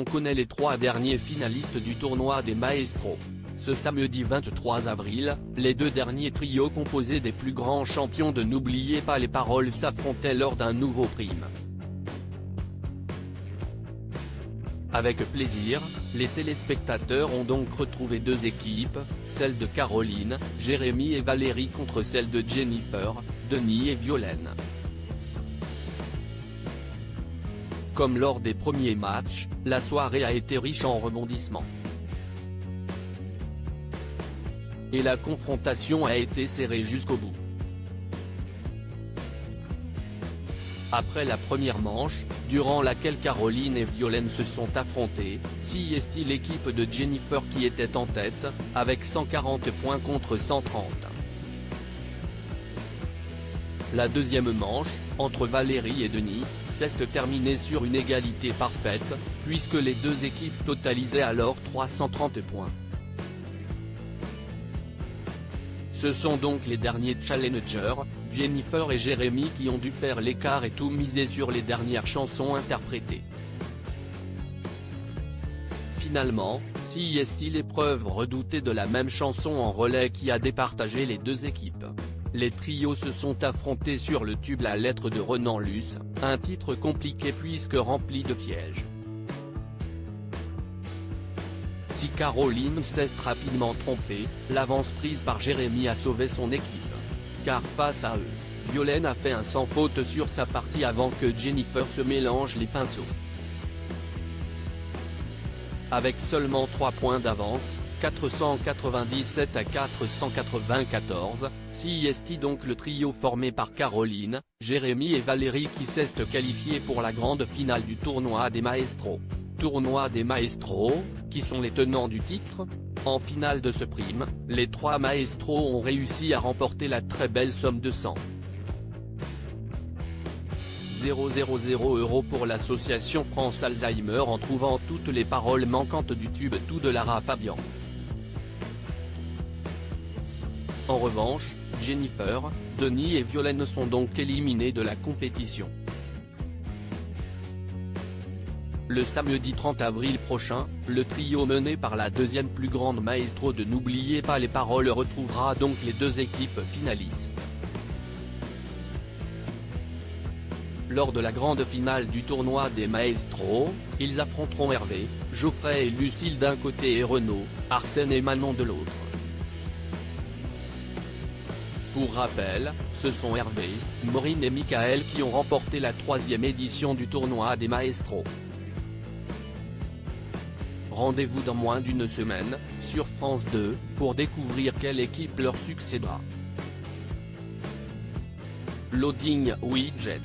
on connaît les 3 derniers finalistes du tournoi des Maestros. Ce samedi 23 avril, les 2 derniers trios composés des plus grands champions de N'oubliez pas les paroles s'affrontaient lors d'un nouveau prime. Avec plaisir, les téléspectateurs ont donc retrouvé 2 équipes, celle de Caroline, Jérémy et Valérie contre celle de Jennifer, Denis et Violaine. Comme lors des premiers matchs, la soirée a été riche en rebondissements. Et la confrontation a été serrée jusqu'au bout. Après la première manche, durant laquelle Caroline et Violaine se sont affrontées, c'est l'équipe de Jennifer qui était en tête, avec 140 points contre 130. La deuxième manche, entre Valérie et Denis, s'est terminée sur une égalité parfaite, puisque les 2 équipes totalisaient alors 330 points. Ce sont donc les derniers challengers, Jennifer et Jérémy qui ont dû faire l'écart et tout miser sur les dernières chansons interprétées. Finalement, c'est l'épreuve redoutée de la même chanson en relais qui a départagé les 2 équipes. Les trios se sont affrontés sur le tube La lettre de Renan Luce, un titre compliqué puisque rempli de pièges. Si Caroline s'est rapidement trompée, l'avance prise par Jérémy a sauvé son équipe. Car face à eux, Violaine a fait un sans faute sur sa partie avant que Jennifer se mélange les pinceaux. Avec seulement 3 points d'avance, 497 à 494, c'est donc le trio formé par Caroline, Jérémy et Valérie qui s'est qualifié pour la grande finale du tournoi des Maestros. Tournoi des Maestros, qui sont les tenants du titre. En finale de ce prime, les 3 Maestros ont réussi à remporter la très belle somme de 100 000 € pour l'association France Alzheimer en trouvant toutes les paroles manquantes du tube Tout de Lara Fabian. En revanche, Jennifer, Denis et Violaine sont donc éliminés de la compétition. Le samedi 30 avril prochain, le trio mené par la 2e plus grande maestro de N'oubliez pas les paroles retrouvera donc les 2 équipes finalistes. Lors de la grande finale du tournoi des Maestros, ils affronteront Hervé, Geoffrey et Lucille d'un côté et Renaud, Arsène et Manon de l'autre. Pour rappel, ce sont Hervé, Maureen et Michael qui ont remporté la 3e édition du tournoi des Maestros. Rendez-vous dans moins d'une semaine, sur France 2, pour découvrir quelle équipe leur succédera. Loading Widget.